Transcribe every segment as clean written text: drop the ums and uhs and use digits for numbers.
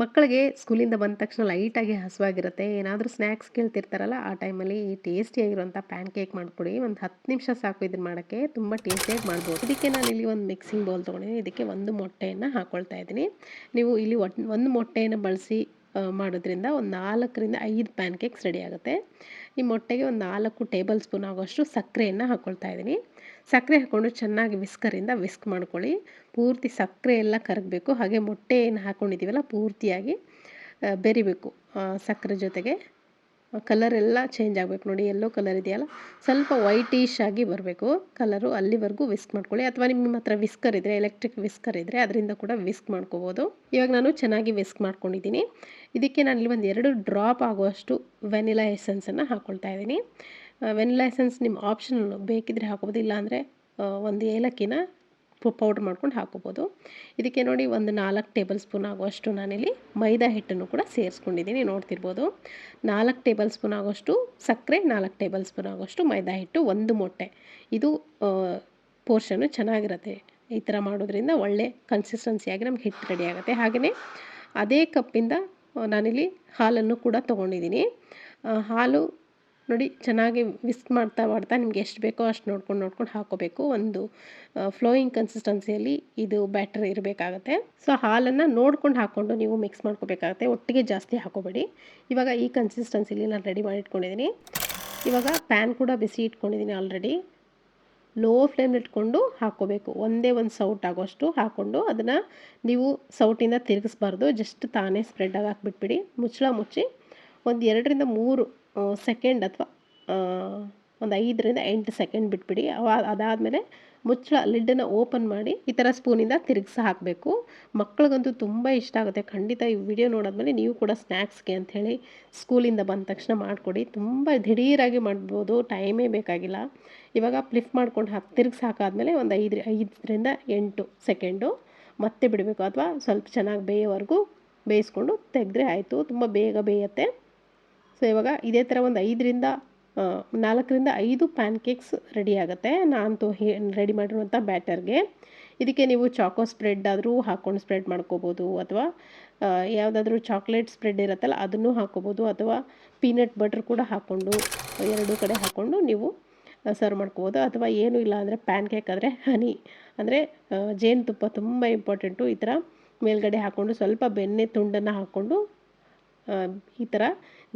ಮಕ್ಕಳಿಗೆ ಸ್ಕೂಲಿಂದ ಬಂದ ತಕ್ಷಣ ಲೈಟಾಗಿ ಹಸುವಾಗಿರುತ್ತೆ. ಏನಾದರೂ ಸ್ನ್ಯಾಕ್ಸ್ ಕೇಳ್ತಿರ್ತಾರಲ್ಲ, ಆ ಟೈಮಲ್ಲಿ ಈ ಟೇಸ್ಟಿಯಾಗಿರುವಂಥ ಪ್ಯಾನ್ ಕೇಕ್ ಮಾಡಿಕೊಡಿ. ಒಂದು 10 ನಿಮಿಷ ಸಾಕು ಇದನ್ನ ಮಾಡೋಕ್ಕೆ. ತುಂಬ ಟೇಸ್ಟಿಯಾಗಿ ಮಾಡ್ಬೋದು. ಇದಕ್ಕೆ ನಾನಿಲ್ಲಿ ಒಂದು ಮಿಕ್ಸಿಂಗ್ ಬೌಲ್ ತೊಗೊಂಡಿದ್ದೀನಿ. ಇದಕ್ಕೆ ಒಂದು ಮೊಟ್ಟೆಯನ್ನು ಹಾಕ್ಕೊಳ್ತಾ ಇದ್ದೀನಿ. ನೀವು ಇಲ್ಲಿ ಒಂದು ಮೊಟ್ಟೆಯನ್ನು ಬಳಸಿ ಮಾಡೋದ್ರಿಂದ ಒಂದು 4ರಿಂದ 5 ಪ್ಯಾನ್ ಕೇಕ್ಸ್ ರೆಡಿ ಆಗುತ್ತೆ. ಈ ಮೊಟ್ಟೆಗೆ ಒಂದು 4 ಟೇಬಲ್ ಸ್ಪೂನ್ ಆಗುವಷ್ಟು ಸಕ್ಕರೆಯನ್ನು ಹಾಕ್ಕೊಳ್ತಾ ಇದ್ದೀನಿ. ಸಕ್ಕರೆ ಹಾಕ್ಕೊಂಡು ಚೆನ್ನಾಗಿ ವಿಸ್ಕರಿಂದ ವಿಸ್ಕ್ ಮಾಡ್ಕೊಳ್ಳಿ. ಪೂರ್ತಿ ಸಕ್ಕರೆ ಎಲ್ಲ ಕರಗಬೇಕು. ಹಾಗೆ ಮೊಟ್ಟೆ ಏನು ಹಾಕ್ಕೊಂಡಿದ್ದೀವಲ್ಲ ಪೂರ್ತಿಯಾಗಿ ಬೆರಿಬೇಕು. ಸಕ್ಕರೆ ಜೊತೆಗೆ ಕಲರ್ ಎಲ್ಲ ಚೇಂಜ್ ಆಗಬೇಕು. ನೋಡಿ ಯೆಲ್ಲೋ ಕಲರ್ ಇದೆಯಲ್ಲ, ಸ್ವಲ್ಪ ವೈಟಿಶ್ ಆಗಿ ಬರಬೇಕು ಕಲರು. ಅಲ್ಲಿವರೆಗೂ ವಿಸ್ಕ್ ಮಾಡ್ಕೊಳ್ಳಿ. ಅಥವಾ ನಿಮ್ಮ ಹತ್ರ ವಿಸ್ಕರ್ ಇದ್ದರೆ, ಎಲೆಕ್ಟ್ರಿಕ್ ವಿಸ್ಕರ್ ಇದ್ದರೆ ಅದರಿಂದ ಕೂಡ ವಿಸ್ಕ್ ಮಾಡ್ಕೋಬೋದು. ಇವಾಗ ನಾನು ಚೆನ್ನಾಗಿ ವಿಸ್ಕ್ ಮಾಡ್ಕೊಂಡಿದ್ದೀನಿ. ಇದಕ್ಕೆ ನಾನಿಲ್ಲಿ ಒಂದು 2 ಡ್ರಾಪ್ ಆಗುವಷ್ಟು ವೆನಿಲಾ ಎಸೆನ್ಸನ್ನು ಹಾಕ್ಕೊಳ್ತಾ ಇದ್ದೀನಿ. ವೆನಿಲಾ ಎಸೆನ್ಸ್ ನಿಮ್ಮ ಆಪ್ಷನಲ್, ಬೇಕಿದ್ರೆ ಹಾಕೋಬೋದು, ಇಲ್ಲಾಂದರೆ ಒಂದು ಏಲಕ್ಕಿನ ಪೌಡ್ರ್ ಮಾಡ್ಕೊಂಡು ಹಾಕೋಬೋದು. ಇದಕ್ಕೆ ನೋಡಿ ಒಂದು 4 ಟೇಬಲ್ ಸ್ಪೂನ್ ಆಗುವಷ್ಟು ನಾನಿಲ್ಲಿ ಮೈದಾ ಹಿಟ್ಟನ್ನು ಕೂಡ ಸೇರಿಸ್ಕೊಂಡಿದ್ದೀನಿ, ನೋಡ್ತಿರ್ಬೋದು. 4 ಟೇಬಲ್ ಸ್ಪೂನ್ ಆಗೋಷ್ಟು ಸಕ್ಕರೆ, 4 ಟೇಬಲ್ ಸ್ಪೂನ್ ಆಗೋಷ್ಟು ಮೈದಾ ಹಿಟ್ಟು, 1 ಮೊಟ್ಟೆ. ಇದು ಪೋರ್ಷನ್ನು ಚೆನ್ನಾಗಿರುತ್ತೆ. ಈ ಥರ ಮಾಡೋದ್ರಿಂದ ಒಳ್ಳೆ ಕನ್ಸಿಸ್ಟೆನ್ಸಿಯಾಗಿ ನಮ್ಗೆ ಹಿಟ್ಟು ರೆಡಿ ಆಗುತ್ತೆ. ಹಾಗೆಯೇ ಅದೇ ಕಪ್ಪಿಂದ ನಾನಿಲ್ಲಿ ಹಾಲನ್ನು ಕೂಡ ತೊಗೊಂಡಿದ್ದೀನಿ. ಹಾಲು ನೋಡಿ ಚೆನ್ನಾಗಿ ವಿಸ್ಕ್ ಮಾಡ್ತಾ ನಿಮ್ಗೆ ಎಷ್ಟು ಬೇಕೋ ಅಷ್ಟು ನೋಡ್ಕೊಂಡು ಹಾಕ್ಕೋಬೇಕು. ಒಂದು ಫ್ಲೋಯಿಂಗ್ ಕನ್ಸಿಸ್ಟೆನ್ಸಿಯಲ್ಲಿ ಇದು ಬ್ಯಾಟರ್ ಇರಬೇಕಾಗತ್ತೆ. ಸೊ ಹಾಲನ್ನು ನೋಡ್ಕೊಂಡು ಹಾಕ್ಕೊಂಡು ನೀವು ಮಿಕ್ಸ್ ಮಾಡ್ಕೋಬೇಕಾಗತ್ತೆ. ಒಟ್ಟಿಗೆ ಜಾಸ್ತಿ ಹಾಕೋಬೇಡಿ. ಇವಾಗ ಈ ಕನ್ಸಿಸ್ಟೆನ್ಸಿಲಿ ನಾನು ರೆಡಿ ಮಾಡಿ ಇಟ್ಕೊಂಡಿದ್ದೀನಿ. ಇವಾಗ ಪ್ಯಾನ್ ಕೂಡ ಬಿಸಿ ಇಟ್ಕೊಂಡಿದ್ದೀನಿ ಆಲ್ರೆಡಿ. ಲೋ ಫ್ಲೇಮಲ್ಲಿ ಇಟ್ಕೊಂಡು ಹಾಕ್ಕೋಬೇಕು. ಒಂದೇ ಒಂದು ಸೌಟ್ ಆಗೋಷ್ಟು ಹಾಕ್ಕೊಂಡು ಅದನ್ನು ನೀವು ಸೌಟಿಂದ ತಿರುಗಿಸ್ಬಾರ್ದು. ಜಸ್ಟ್ ತಾನೇ ಸ್ಪ್ರೆಡ್ಡಾಗಿ ಹಾಕ್ಬಿಟ್ಬಿಡಿ. ಮುಚ್ಚಳ ಮುಚ್ಚಿ ಒಂದು 2ರಿಂದ 3 ಸೆಕೆಂಡ್ ಅಥವಾ ಒಂದು 5ರಿಂದ 8 ಸೆಕೆಂಡ್ ಬಿಟ್ಬಿಡಿ. ಅದಾದಮೇಲೆ ಮುಚ್ಚಳ ಲಿಡ್ಡನ್ನು ಓಪನ್ ಮಾಡಿ ಈ ಥರ ಸ್ಪೂನಿಂದ ತಿರುಗಿಸಿ ಹಾಕಬೇಕು. ಮಕ್ಳಿಗಂತೂ ತುಂಬ ಇಷ್ಟ ಆಗುತ್ತೆ. ಖಂಡಿತ ಈ ವಿಡಿಯೋ ನೋಡಿದ್ಮೇಲೆ ನೀವು ಕೂಡ ಸ್ನ್ಯಾಕ್ಸ್ಗೆ ಅಂಥೇಳಿ ಸ್ಕೂಲಿಂದ ಬಂದ ತಕ್ಷಣ ಮಾಡಿಕೊಡಿ. ತುಂಬ ದಿಢೀರಾಗಿ ಮಾಡ್ಬೋದು, ಟೈಮೇ ಬೇಕಾಗಿಲ್ಲ. ಇವಾಗ ಫ್ಲಿಪ್ ಮಾಡ್ಕೊಂಡು ತಿರುಗಿಸಿ ಹಾಕಾದ್ಮೇಲೆ ಒಂದು 5ರಿಂದ 8 ಸೆಕೆಂಡು ಮತ್ತೆ ಬಿಡಬೇಕು. ಅಥವಾ ಸ್ವಲ್ಪ ಚೆನ್ನಾಗಿ ಬೇಯೋವರೆಗೂ ಬೇಯಿಸ್ಕೊಂಡು ತೆಗೆದ್ರೆ ಆಯಿತು. ತುಂಬ ಬೇಗ ಬೇಯುತ್ತೆ. ಸೊ ಇವಾಗ ಇದೇ ಥರ ಒಂದು 4ರಿಂದ 5 ಪ್ಯಾನ್ ಕೇಕ್ಸ್ ರೆಡಿ ಆಗುತ್ತೆ. ನಾನಂತೂ ರೆಡಿ ಮಾಡಿರುವಂಥ ಬ್ಯಾಟರ್ಗೆ. ಇದಕ್ಕೆ ನೀವು ಚಾಕೋ ಸ್ಪ್ರೆಡ್ ಆದರೂ ಹಾಕ್ಕೊಂಡು ಸ್ಪ್ರೆಡ್ ಮಾಡ್ಕೋಬೋದು, ಅಥವಾ ಯಾವುದಾದ್ರೂ ಚಾಕ್ಲೇಟ್ ಸ್ಪ್ರೆಡ್ ಇರುತ್ತಲ್ಲ ಅದನ್ನು ಹಾಕ್ಕೋಬೋದು, ಅಥವಾ ಪೀನಟ್ ಬಟರ್ ಕೂಡ ಹಾಕ್ಕೊಂಡು 2 ಕಡೆ ಹಾಕ್ಕೊಂಡು ನೀವು ಸರ್ವ್ ಮಾಡ್ಕೋಬೋದು. ಅಥವಾ ಏನೂ ಇಲ್ಲ ಅಂದರೆ ಪ್ಯಾನ್ ಕೇಕ್ ಆದರೆ ಹನಿ ಅಂದರೆ ಜೇನುತುಪ್ಪ ತುಂಬ ಇಂಪಾರ್ಟೆಂಟು. ಈ ಥರ ಮೇಲ್ಗಡೆ ಹಾಕ್ಕೊಂಡು ಸ್ವಲ್ಪ ಬೆಣ್ಣೆ ತುಂಡನ್ನು ಹಾಕ್ಕೊಂಡು ಈ ಥರ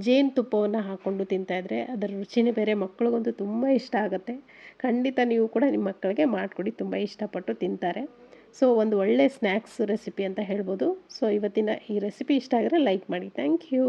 ಜೇನುತುಪ್ಪವನ್ನು ಹಾಕ್ಕೊಂಡು ತಿಂತಾಯಿದ್ರೆ ಅದರ ರುಚಿನೇ ಬೇರೆ. ಮಕ್ಳಿಗಂತೂ ತುಂಬ ಇಷ್ಟ ಆಗುತ್ತೆ. ಖಂಡಿತ ನೀವು ಕೂಡ ನಿಮ್ಮ ಮಕ್ಕಳಿಗೆ ಮಾಡಿಕೊಡಿ, ತುಂಬ ಇಷ್ಟಪಟ್ಟು ತಿಂತಾರೆ. ಸೊ ಒಂದು ಒಳ್ಳೆ ಸ್ನ್ಯಾಕ್ಸ್ ರೆಸಿಪಿ ಅಂತ ಹೇಳ್ಬೋದು. ಸೊ ಇವತ್ತಿನ ಈ ರೆಸಿಪಿ ಇಷ್ಟ ಆಗಿದ್ರೆ ಲೈಕ್ ಮಾಡಿ. Thank you.